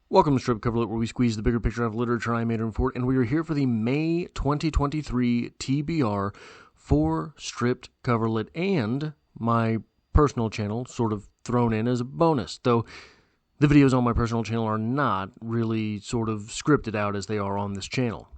Welcome to Strip Coverlet, where we squeeze the bigger picture out of literature. I'm Adrian Ford, and we are here for the May 2023 TBR for Stripped Coverlet and my personal channel, sort of thrown in as a bonus, though the videos on my personal channel are not really sort of scripted out as they are on this channel.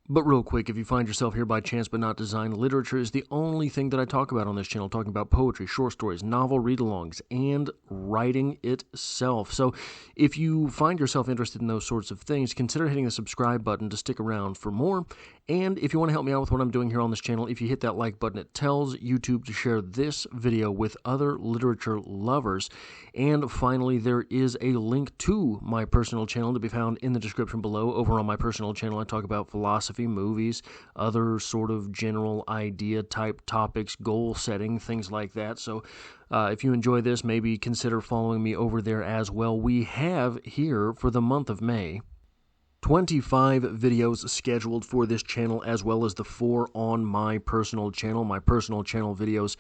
But real quick, if you find yourself here by chance but not design, literature is the only thing that I talk about on this channel, talking about poetry, short stories, novel read-alongs, and writing itself. So if you find yourself interested in those sorts of things, consider hitting the subscribe button to stick around for more. And if you want to help me out with what I'm doing here on this channel, if you hit that like button, it tells YouTube to share this video with other literature lovers. And finally, there is a link to my personal channel to be found in the description below. Over on my personal channel, I talk about philosophy, movies, other sort of general idea type topics, goal setting, things like that. So if you enjoy this, maybe consider following me over there as well. We have here for the month of May 25 videos scheduled for this channel, as well as the 4 on my personal channel. My personal channel videos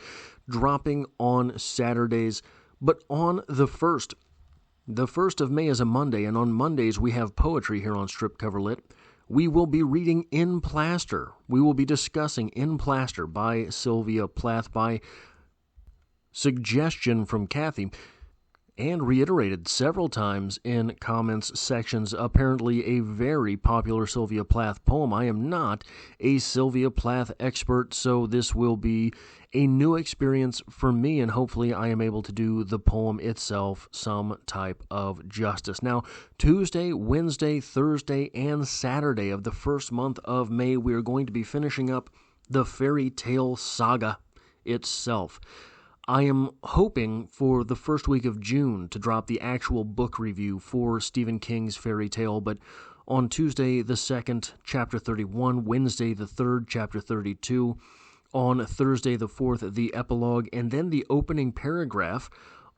dropping on Saturdays, but on the 1st. The 1st of May is a Monday, and on Mondays we have poetry here on Strip Coverlet. We will be reading In Plaster. We will be discussing In Plaster by Sylvia Plath by suggestion from Kathy, and reiterated several times in comments sections. Apparently a very popular Sylvia Plath poem. I am not a Sylvia Plath expert, so this will be a new experience for me, and hopefully I am able to do the poem itself some type of justice. Now, Tuesday, Wednesday, Thursday, and Saturday of the first month of May, we are going to be finishing up the fairy tale saga itself. I am hoping for the first week of June to drop the actual book review for Stephen King's fairy tale, but on Tuesday the 2nd, chapter 31, Wednesday the 3rd, chapter 32, on Thursday the 4th, the epilogue, and then the opening paragraph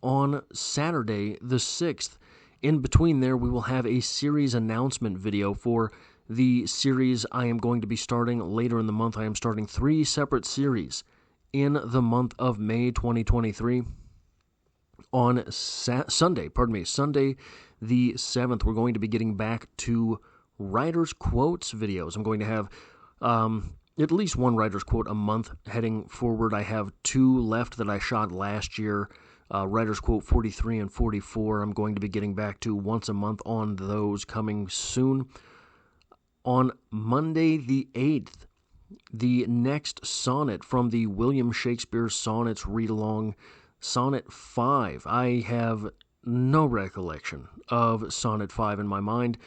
on Saturday the 6th. In between there, we will have a series announcement video for the series I am going to be starting later in the month. I am starting 3 separate series in the month of May 2023. On Sunday the 7th, we're going to be getting back to writer's quotes videos. I'm going to have at least one writer's quote a month heading forward. I have 2 left that I shot last year, writer's quote 43 and 44. I'm going to be getting back to once a month on those coming soon. On Monday the 8th, the next sonnet from the William Shakespeare Sonnets read-along, Sonnet 5. I have no recollection of Sonnet 5 in my mind,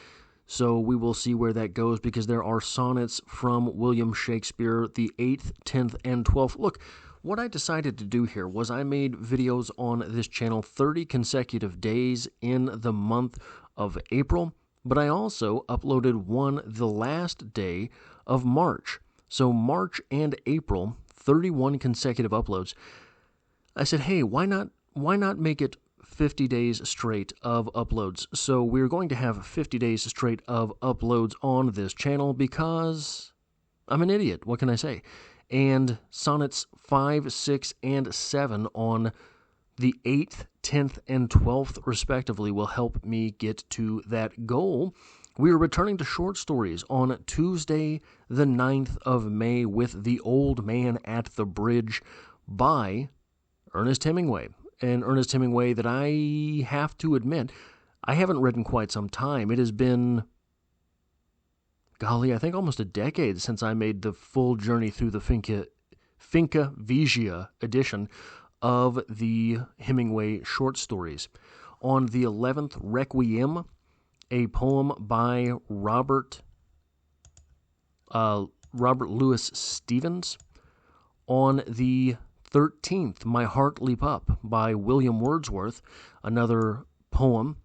so we will see where that goes, because there are sonnets from William Shakespeare, the 8th, 10th, and 12th. Look, what I decided to do here was I made videos on this channel 30 consecutive days in the month of April, but I also uploaded one the last day of March. So March and April, 31 consecutive uploads. I said, hey, why not make it 50 days straight of uploads? So we're going to have 50 days straight of uploads on this channel because I'm an idiot. What can I say? And sonnets 5, 6, and 7 on the 8th, 10th, and 12th, respectively, will help me get to that goal. We are returning to short stories on Tuesday, the 9th of May, with The Old Man at the Bridge by Ernest Hemingway. And Ernest Hemingway that I have to admit, I haven't read in quite some time. It has been, golly, I think almost a decade since I made the full journey through the Finca Vigia edition of the Hemingway short stories. On the 11th, Requiem, a poem by Robert Louis Stevens. On the 13th, My Heart Leap Up by William Wordsworth, another poem.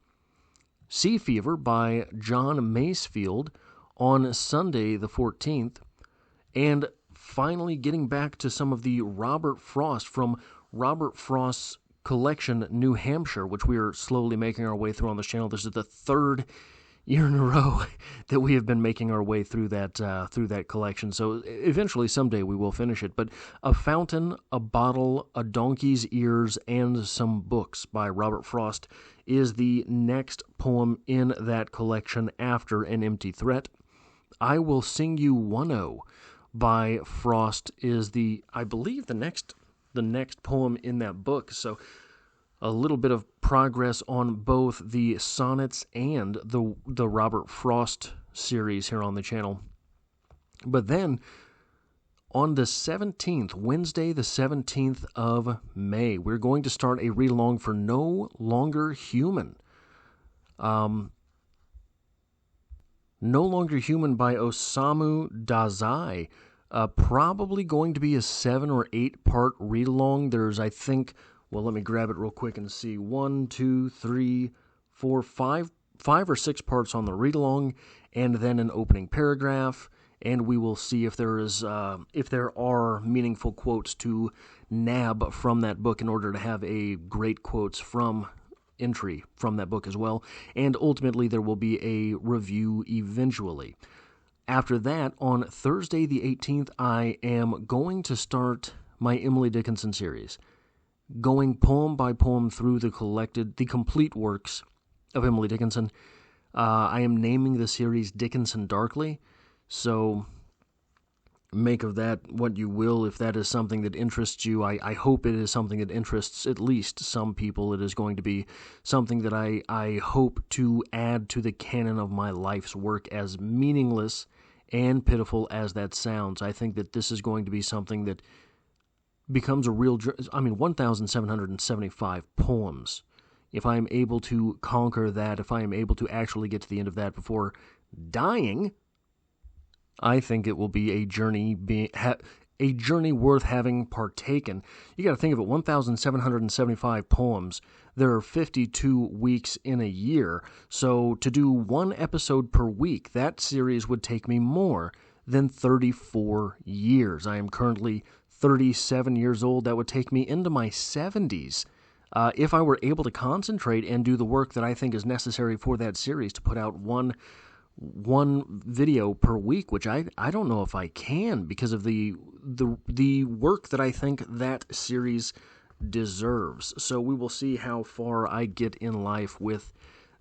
Sea Fever by John Masefield on Sunday the 14th. And finally, getting back to some of the Robert Frost from Robert Frost's collection, New Hampshire, which we are slowly making our way through on this channel. This is the 3rd year in a row that we have been making our way through that collection. So eventually, someday, we will finish it. But A Fountain, a Bottle, a Donkey's Ears, and Some Books by Robert Frost is the next poem in that collection after An Empty Threat. I Will Sing You One-O by Frost is I believe, the next poem in that book. So a little bit of progress on both the sonnets and the Robert Frost series here on the channel. But then, on the 17th, Wednesday the 17th of May, we're going to start a read-along for No Longer Human. No Longer Human by Osamu Dazai. Probably going to be a 7 or 8 part read-along. There's, I think, well, let me grab it real quick and see. 1, 2, 3, 4, 5 or 6 parts on the read-along, and then an opening paragraph. And we will see if there are meaningful quotes to nab from that book in order to have a great quotes from entry from that book as well. And ultimately, there will be a review eventually. After that, on Thursday the 18th, I am going to start my Emily Dickinson series, going poem by poem through the complete works of Emily Dickinson. I am naming the series Dickinson Darkly. So make of that what you will. If that is something that interests you, I hope it is something that interests at least some people. It is going to be something that I hope to add to the canon of my life's work, as meaningless and pitiful as that sounds. I think that this is going to be something that becomes a real... 1,775 poems. If I am able to conquer that, if I am able to actually get to the end of that before dying, I think it will be a journey worth having partaken. You got to think of it, 1,775 poems. There are 52 weeks in a year, so to do one episode per week, that series would take me more than 34 years. I am currently 37 years old. That would take me into my 70s. If I were able to concentrate and do the work that I think is necessary for that series, to put out one video per week, which I don't know if I can because of the work that I think that series deserves. So we will see how far I get in life with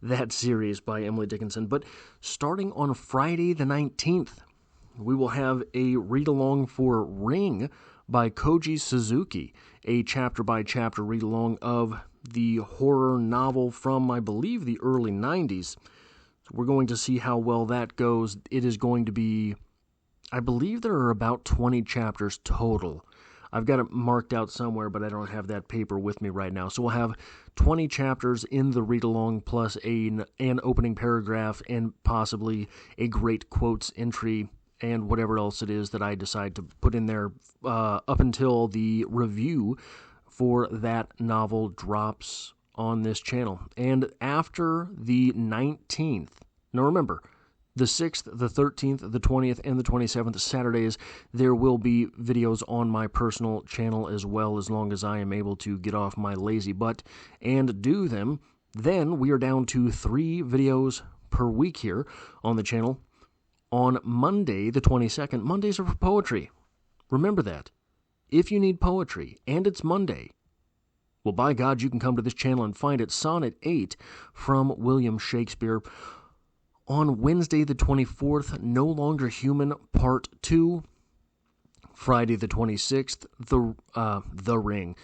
that series by Emily Dickinson. But starting on Friday the 19th, we will have a read-along for Ring by Koji Suzuki, a chapter-by-chapter read-along of the horror novel from, I believe, the early 90s. We're going to see how well that goes. It is going to be, I believe there are about 20 chapters total. I've got it marked out somewhere, but I don't have that paper with me right now. So we'll have 20 chapters in the read-along, plus an opening paragraph and possibly a great quotes entry and whatever else it is that I decide to put in there up until the review for that novel drops on this channel. And after the 19th, now remember, the 6th, the 13th, the 20th, and the 27th Saturdays, there will be videos on my personal channel as well, as long as I am able to get off my lazy butt and do them. Then we are down to 3 videos per week here on the channel. On Monday, the 22nd, Mondays are for poetry. Remember that. If you need poetry, and it's Monday, well, by God, you can come to this channel and find it. Sonnet 8 from William Shakespeare. On Wednesday, the 24th, No Longer Human, Part 2. Friday, the 26th, The Ring.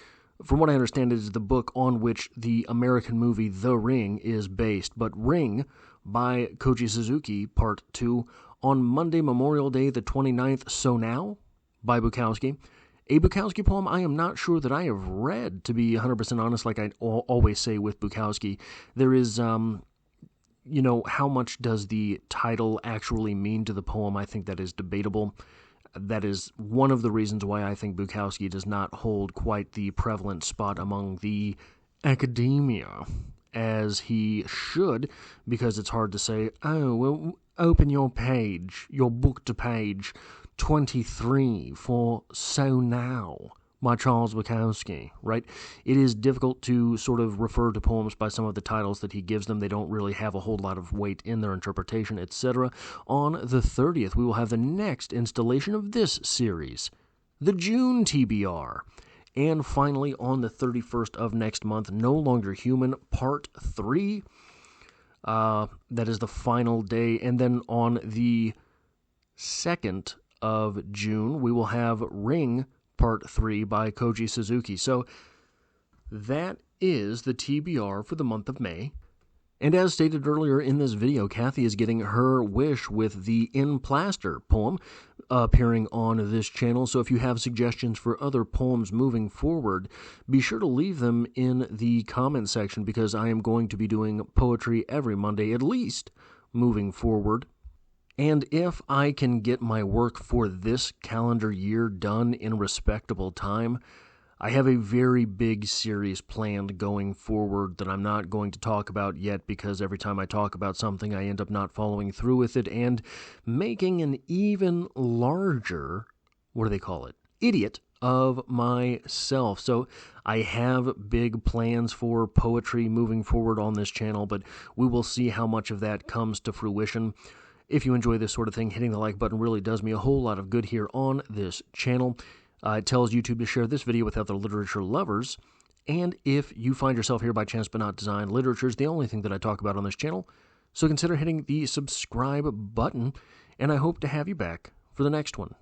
From what I understand, it is the book on which the American movie The Ring is based. But Ring by Koji Suzuki, Part 2. On Monday, Memorial Day, the 29th, So Now by Bukowski. A Bukowski poem I am not sure that I have read, to be 100% honest, like I always say with Bukowski. There is, how much does the title actually mean to the poem? I think that is debatable. That is one of the reasons why I think Bukowski does not hold quite the prevalent spot among the academia as he should, because it's hard to say, oh, well, open your book to page 23 for So Now by Charles Bukowski, right? It is difficult to sort of refer to poems by some of the titles that he gives them. They don't really have a whole lot of weight in their interpretation, etc. On the 30th, we will have the next installation of this series, the June TBR. And finally, on the 31st of next month, No Longer Human, Part 3. That is the final day. And then on the 2nd of June, we will have Ring, Part 3 by Koji Suzuki. So that is the TBR for the month of May. And as stated earlier in this video, Kathy is getting her wish with the In Plaster poem appearing on this channel. So if you have suggestions for other poems moving forward, be sure to leave them in the comment section, because I am going to be doing poetry every Monday, at least, moving forward. And if I can get my work for this calendar year done in respectable time, I have a very big series planned going forward that I'm not going to talk about yet, because every time I talk about something, I end up not following through with it and making an even larger, what do they call it, idiot of myself. So I have big plans for poetry moving forward on this channel, but we will see how much of that comes to fruition. If you enjoy this sort of thing, hitting the like button really does me a whole lot of good here on this channel. It tells YouTube to share this video with other literature lovers. And if you find yourself here by chance but not design, literature is the only thing that I talk about on this channel. So consider hitting the subscribe button, and I hope to have you back for the next one.